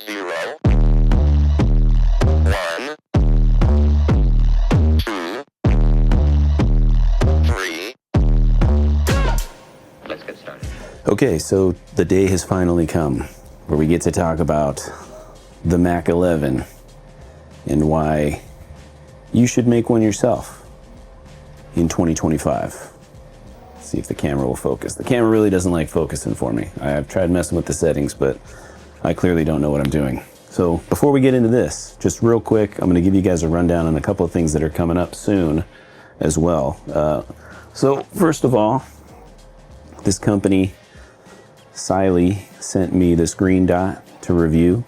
0, 1, 2, 3. Let's get started. Okay, so the day has finally come where we get to talk about the Mac11 and why you should make one yourself in 2025. See if the camera will focus. The camera really doesn't like focusing for me. I've tried messing with the settings, but I clearly don't know what I'm doing. So before we get into this, just real quick, I'm gonna give you guys a rundown on a couple of things that are coming up soon as well. So first of all, this company, Siley, sent me this green dot to review.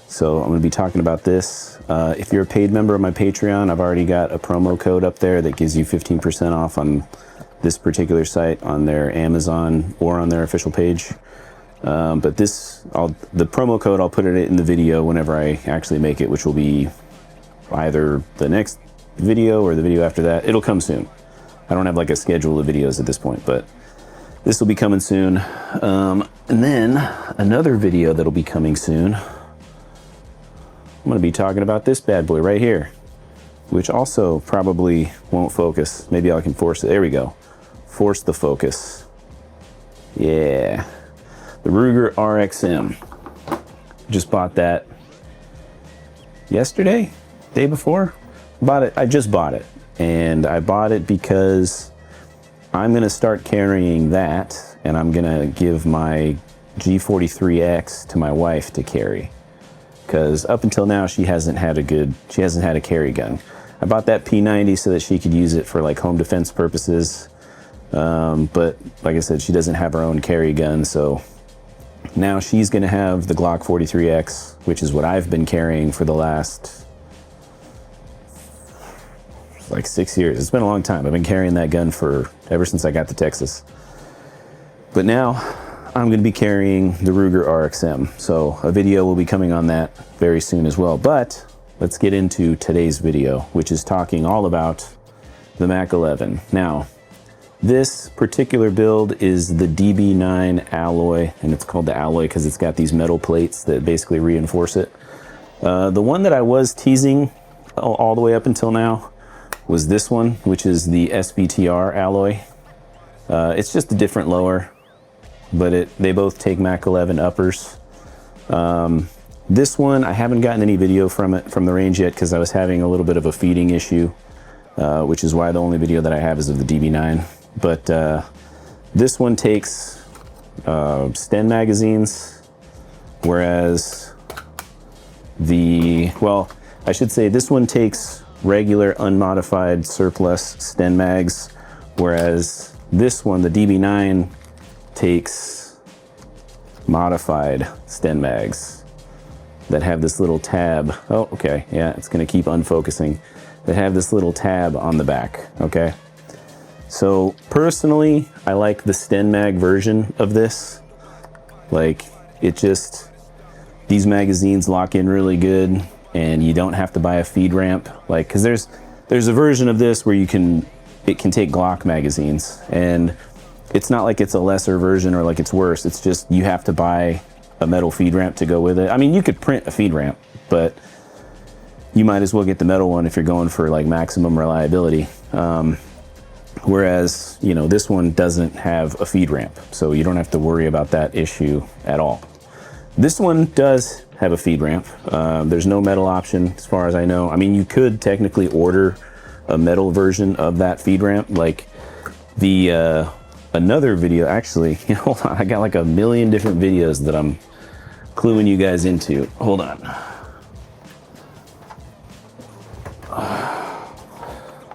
So I'm gonna be talking about this. If you're a paid member of my Patreon, I've already got a promo code up there that gives you 15% off on this particular site, on their Amazon or on their official page. But the promo code, I'll put it in the video whenever I actually make it, which will be either the next video or the video after that. It'll come soon. I don't have like a schedule of videos at this point, but this will be coming soon. And then another video that'll be coming soon, I'm gonna be talking about this bad boy right here, which also probably won't focus. Maybe I can force it. There we go. Force the focus. Yeah. The Ruger RXM. Just bought that yesterday, day before. Bought it. I just bought it. And I bought it because I'm gonna start carrying that, and I'm gonna give my G43X to my wife to carry. Because up until now, she hasn't had a carry gun. I bought that P90 so that she could use it for like home defense purposes. But like I said, she doesn't have her own carry gun, so now she's gonna have the Glock 43X, which is what I've been carrying for the last like 6 years. It's been a long time. I've been carrying that gun ever since I got to Texas. But now I'm gonna be carrying the Ruger RXM. So a video will be coming on that very soon as well. But let's get into today's video, which is talking all about the Mac11. Now, this particular build is the DB9 alloy, and it's called the alloy because it's got these metal plates that basically reinforce it. The one that I was teasing all the way up until now was this one, which is the SBTR alloy. It's just a different lower, but they both take Mac11 uppers. This one, I haven't gotten any video from the range yet because I was having a little bit of a feeding issue, which is why the only video that I have is of the DB9. But this one takes Sten magazines, whereas I should say this one takes regular unmodified surplus Sten mags, whereas this one, the DB9, takes modified Sten mags that have this little tab. Oh, okay, yeah, it's gonna keep unfocusing. That have this little tab on the back, okay? So personally, I like the Sten mag version of this. Like, these magazines lock in really good, and you don't have to buy a feed ramp. Like, cause there's a version of this where it can take Glock magazines, and it's not like it's a lesser version or like it's worse. It's just you have to buy a metal feed ramp to go with it. I mean, you could print a feed ramp, but you might as well get the metal one if you're going for like maximum reliability. Whereas, you know, this one doesn't have a feed ramp, so you don't have to worry about that issue at all. This one does have a feed ramp. There's no metal option as far as I know. I mean, you could technically order a metal version of that feed ramp. Like another video, actually, hold on, I got like a million different videos that I'm cluing you guys into. Hold on.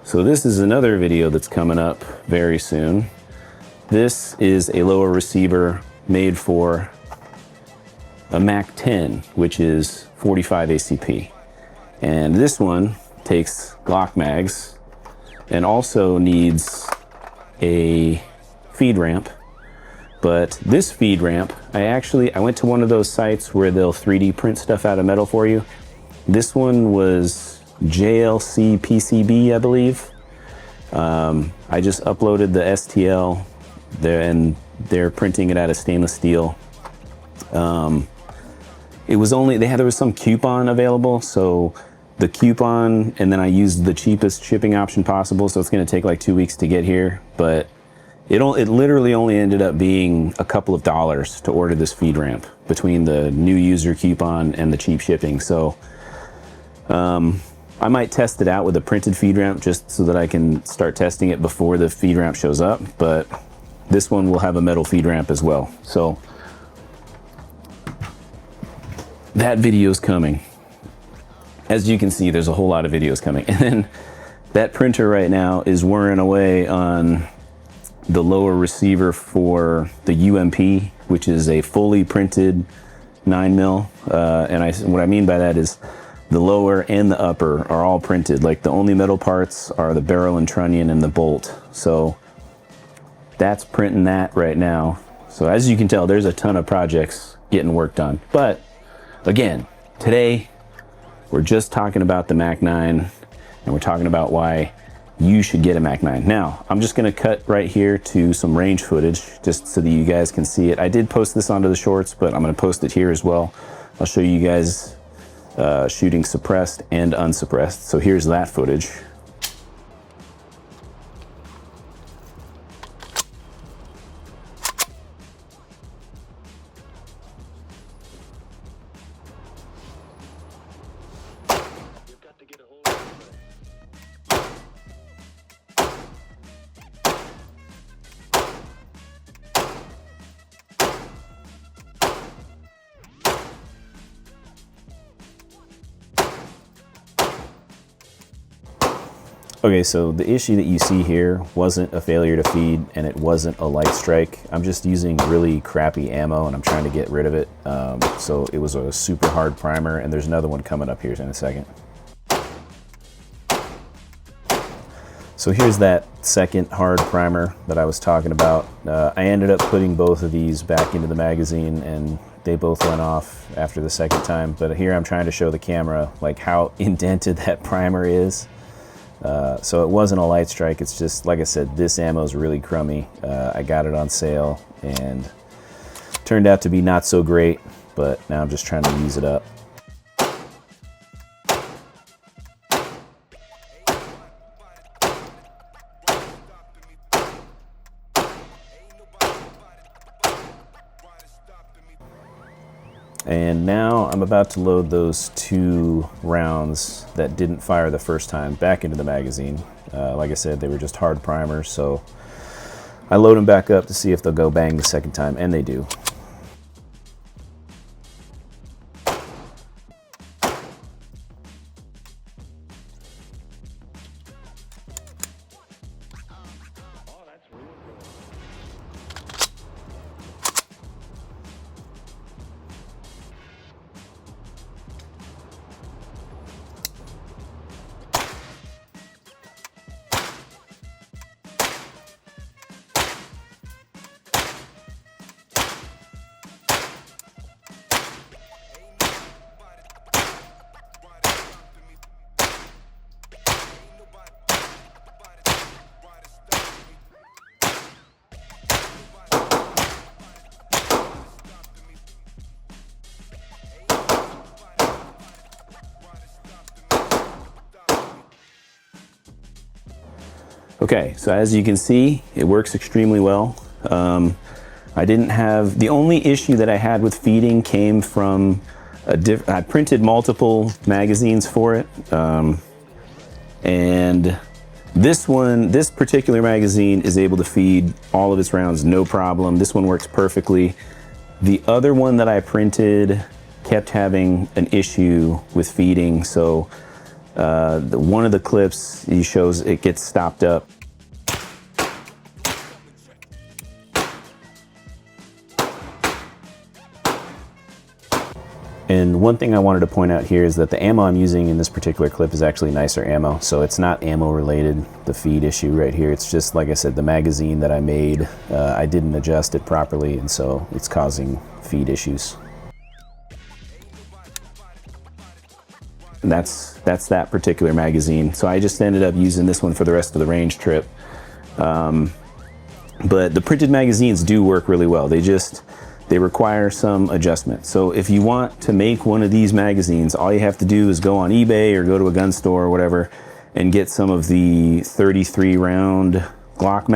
So this is another video that's coming up very soon. This is a lower receiver made for a Mac10, which is 45 ACP. And this one takes Glock mags and also needs a feed ramp. But this feed ramp, I went to one of those sites where they'll 3D print stuff out of metal for you. This one was JLC PCB, I believe. I just uploaded the STL there, and they're printing it out of stainless steel. it was only, there was some coupon available, so the coupon, and then I used the cheapest shipping option possible, so it's going to take like 2 weeks to get here, but it literally only ended up being a couple of dollars to order this feed ramp between the new user coupon and the cheap shipping. So I might test it out with a printed feed ramp just so that I can start testing it before the feed ramp shows up, but this one will have a metal feed ramp as well. So that video's coming. As you can see, there's a whole lot of videos coming. And then that printer right now is whirring away on the lower receiver for the UMP, which is a fully printed 9mm. And what I mean by that is the lower and the upper are all printed. Like the only metal parts are the barrel and trunnion and the bolt. So that's printing that right now. So as you can tell, there's a ton of projects getting worked on. But again, today we're just talking about the Mac9, and we're talking about why you should get a Mac9. Now, I'm just gonna cut right here to some range footage just so that you guys can see it. I did post this onto the shorts, but I'm gonna post it here as well. I'll show you guys shooting suppressed and unsuppressed. So here's that footage. Okay, so the issue that you see here wasn't a failure to feed, and it wasn't a light strike. I'm just using really crappy ammo, and I'm trying to get rid of it. So it was a super hard primer, and there's another one coming up here in a second. So here's that second hard primer that I was talking about. I ended up putting both of these back into the magazine, and they both went off after the second time. But here I'm trying to show the camera like how indented that primer is. So it wasn't a light strike. It's just, like I said, this ammo is really crummy. I got it on sale and turned out to be not so great, but now I'm just trying to use it up. And now I'm about to load those 2 rounds that didn't fire the first time back into the magazine. Like I said, they were just hard primers, so I load them back up to see if they'll go bang the second time, and they do. Okay, so as you can see, it works extremely well. I didn't have, the only issue that I had with feeding came from I printed multiple magazines for it. And this particular magazine is able to feed all of its rounds, no problem. This one works perfectly. The other one that I printed kept having an issue with feeding, so one of the clips he shows it gets stopped up. And one thing I wanted to point out here is that the ammo I'm using in this particular clip is actually nicer ammo, so it's not ammo related, the feed issue right here. It's just, like I said, the magazine that I made, I didn't adjust it properly, and so it's causing feed issues. And that's that particular magazine. So I just ended up using this one for the rest of the range trip. But the printed magazines do work really well. they require some adjustment. So if you want to make one of these magazines, all you have to do is go on eBay or go to a gun store or whatever and get some of the 33 round Glock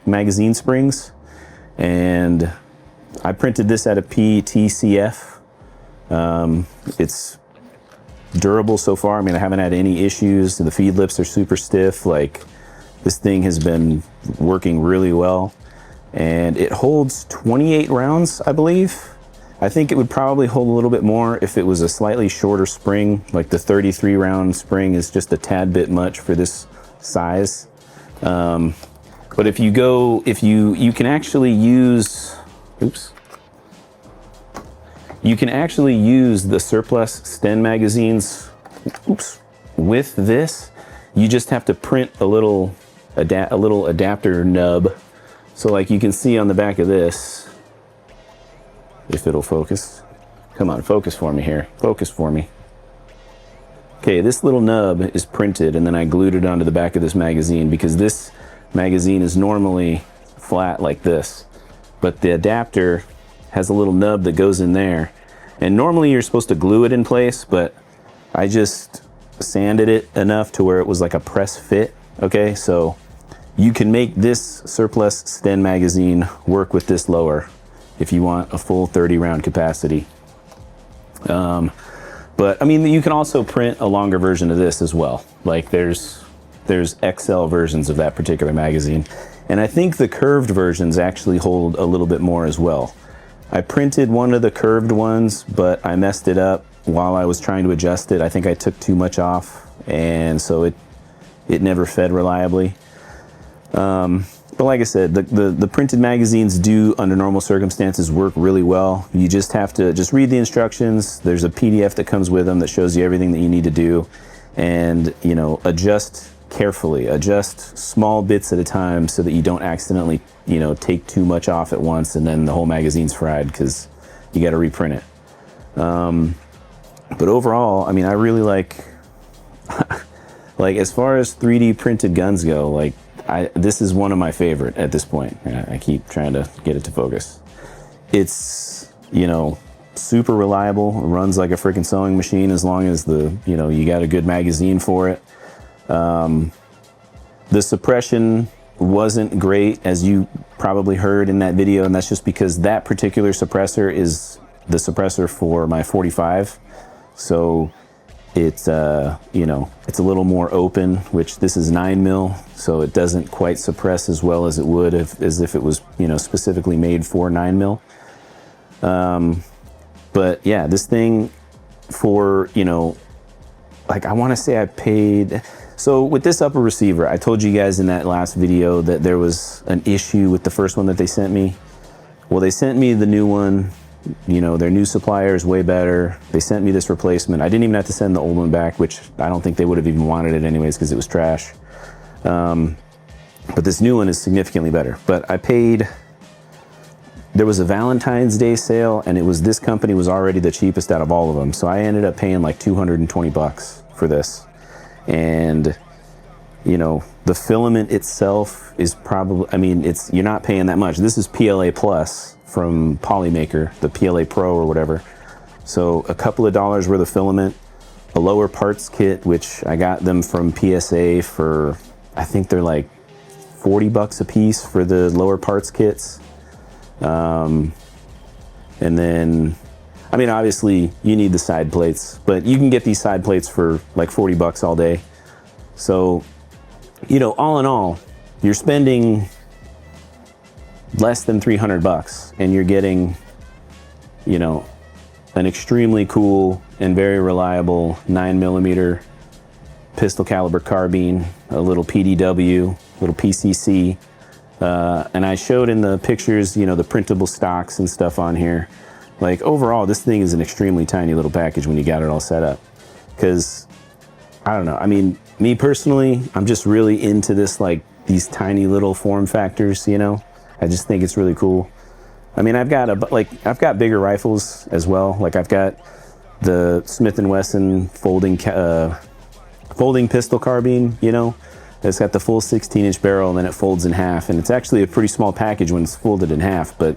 magazine springs. And I printed this at a PTCF. It's durable so far. I mean, I haven't had any issues. The feed lips are super stiff. Like, this thing has been working really well. And it holds 28 rounds, I believe. I think it would probably hold a little bit more if it was a slightly shorter spring. Like the 33 round spring is just a tad bit much for this size. But if you can actually use, you can actually use the surplus Sten magazines, with this. You just have to print a little adapter nub. So like you can see on the back of this, if it'll focus. Come on, focus for me here. Focus for me. Okay, this little nub is printed and then I glued it onto the back of this magazine because this magazine is normally flat like this. But the adapter has a little nub that goes in there. And normally you're supposed to glue it in place, but I just sanded it enough to where it was like a press fit. Okay, so you can make this surplus Sten magazine work with this lower if you want a full 30 round capacity. But I mean, you can also print a longer version of this as well. Like there's XL versions of that particular magazine. And I think the curved versions actually hold a little bit more as well. I printed one of the curved ones, but I messed it up while I was trying to adjust it. I think I took too much off, and so it never fed reliably. But like I said, the printed magazines do, under normal circumstances, work really well. You just have to read the instructions. There's a PDF that comes with them that shows you everything that you need to do, and adjust carefully, adjust small bits at a time so that you don't accidentally take too much off at once and then the whole magazine's fried because you got to reprint it. But overall, I mean, I really like as far as 3D printed guns go, like this is one of my favorite at this point. I keep trying to get it to focus. It's super reliable, it runs like a freaking sewing machine as long as you got a good magazine for it. The suppression wasn't great, as you probably heard in that video, and that's just because that particular suppressor is the suppressor for my 45. So it's it's a little more open, which this is 9mm, so it doesn't quite suppress as well as it would as if it was specifically made for 9mm. But yeah, this thing for I want to say I paid. So with this upper receiver, I told you guys in that last video that there was an issue with the first one that they sent me. Well, they sent me the new one. Their new supplier is way better. They sent me this replacement. I didn't even have to send the old one back, which I don't think they would have even wanted it anyways because it was trash. But this new one is significantly better. But I paid, there was a Valentine's Day sale, and this company was already the cheapest out of all of them. So I ended up paying like $220 for this. And the filament itself is probably, you're not paying that much. This is PLA Plus from Polymaker, the PLA Pro or whatever. So a couple of dollars worth of filament, a lower parts kit, which I got them from PSA for, I think they're like $40 a piece for the lower parts kits. And then, obviously you need the side plates, but you can get these side plates for like $40 all day. So, all in all, you're spending less than $300 and you're getting, an extremely cool and very reliable 9mm pistol caliber carbine, a little PDW, little PCC. And I showed in the pictures, the printable stocks and stuff on here. Like overall, this thing is an extremely tiny little package when you got it all set up. Because, I don't know, me personally, I'm just really into this, these tiny little form factors, I just think it's really cool. I've got bigger rifles as well. Like I've got the Smith & Wesson folding pistol carbine, It's got the full 16-inch barrel and then it folds in half. And it's actually a pretty small package when it's folded in half, but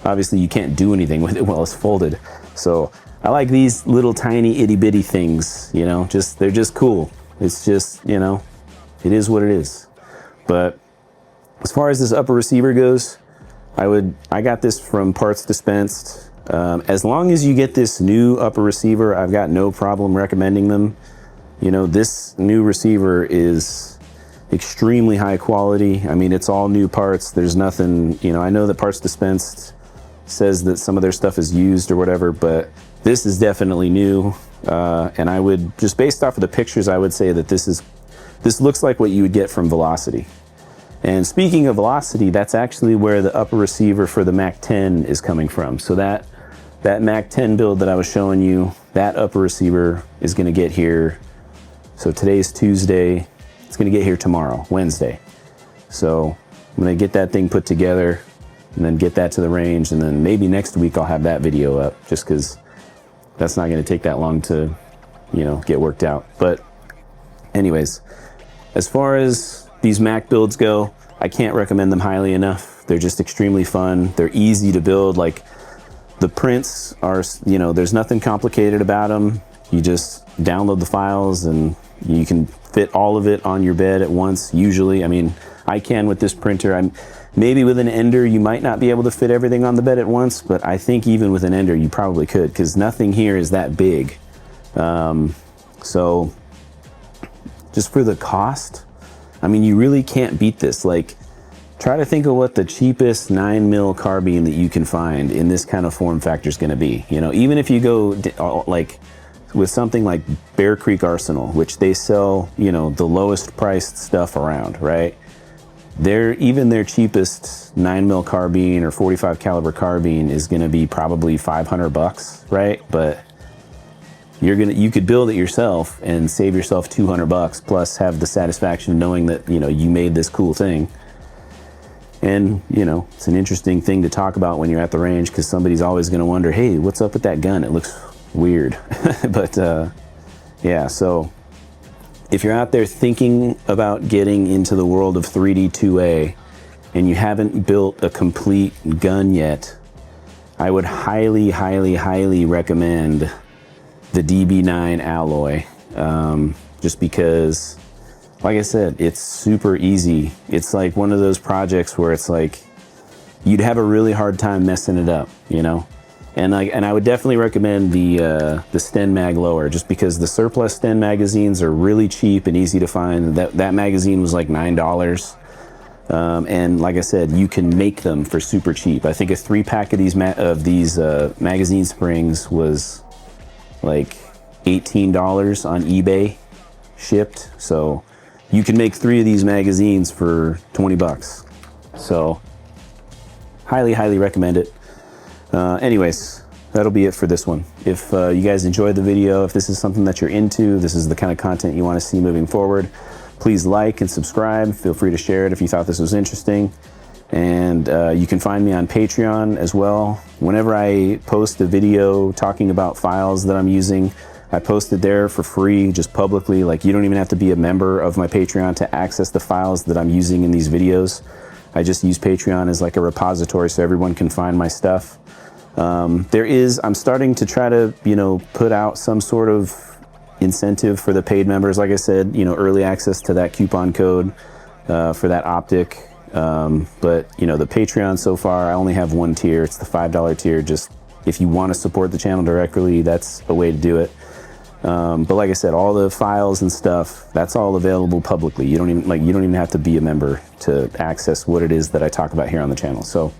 obviously you can't do anything with it while it's folded. So I like these little tiny itty bitty things, you know, they're just cool. It's just, you know, it is what it is. But as far as this upper receiver goes, I got this from Parts Dispensed. As long as you get this new upper receiver, I've got no problem recommending them. You know, this new receiver is extremely high quality. I mean, it's all new parts. There's nothing, you know, I know that Parts Dispensed says that some of their stuff is used or whatever, but this is definitely new. And I would, just based off of the pictures, I would say that this looks like what you would get from Velocity. And speaking of Velocity, that's actually where the upper receiver for the Mac 10 is coming from. So that Mac 10 build that I was showing you, that upper receiver is gonna get here. So today's Tuesday, it's gonna get here tomorrow, Wednesday. So I'm gonna get that thing put together and then get that to the range, and then maybe next week I'll have that video up, just because that's not gonna take that long to, you know, get worked out. But anyways, as far as these Mac builds go, I can't recommend them highly enough. They're just extremely fun. They're easy to build. Like, the prints are, you know, there's nothing complicated about them. You just download the files and you can fit all of it on your bed at once, usually. I mean, I can with this printer. Maybe with an Ender, you might not be able to fit everything on the bed at once, but I think even with an Ender, you probably could, because nothing here is that big. So just for the cost, I mean, you really can't beat this. Like, try to think of what the cheapest 9mm carbine that you can find in this kind of form factor is going to be. You know, even if you go like with something like Bear Creek Arsenal, which they sell, you know, the lowest priced stuff around, right? Even their cheapest 9mm carbine or 45 caliber carbine is going to be probably $500, right? But you could build it yourself and save yourself $200, plus have the satisfaction of knowing that, you know, you made this cool thing. And, you know, it's an interesting thing to talk about when you're at the range, because somebody's always going to wonder, hey, what's up with that gun? It looks weird. But yeah, so if you're out there thinking about getting into the world of 3D 2A and you haven't built a complete gun yet, I would highly, highly, highly recommend the DB9 alloy, just because, like I said, it's super easy. It's like one of those projects where it's like you'd have a really hard time messing it up, you know. And I would definitely recommend the Sten Mag lower, just because the surplus Sten magazines are really cheap and easy to find. That magazine was like $9. And like I said, you can make them for super cheap. I think a 3-pack of these magazine springs was like $18 on eBay shipped. So you can make 3 of these magazines for $20. So highly, highly recommend it. Anyways, that'll be it for this one. If you guys enjoyed the video, if this is something that you're into, this is the kind of content you want to see moving forward, please like and subscribe. Feel free to share it if you thought this was interesting. And you can find me on Patreon as well. Whenever I post a video talking about files that I'm using, I post it there for free, just publicly. Like, you don't even have to be a member of my Patreon to access the files that I'm using in these videos. I just use Patreon as like a repository so everyone can find my stuff. I'm starting to try to, you know, put out some sort of incentive for the paid members. Like I said, you know, early access to that coupon code for that optic. But, you know, the Patreon so far, I only have one tier. It's the $5 tier. Just if you want to support the channel directly, that's a way to do it. But like I said, all the files and stuff, that's all available publicly. You don't even have to be a member to access what it is that I talk about here on the channel. So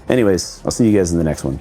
anyways, I'll see you guys in the next one.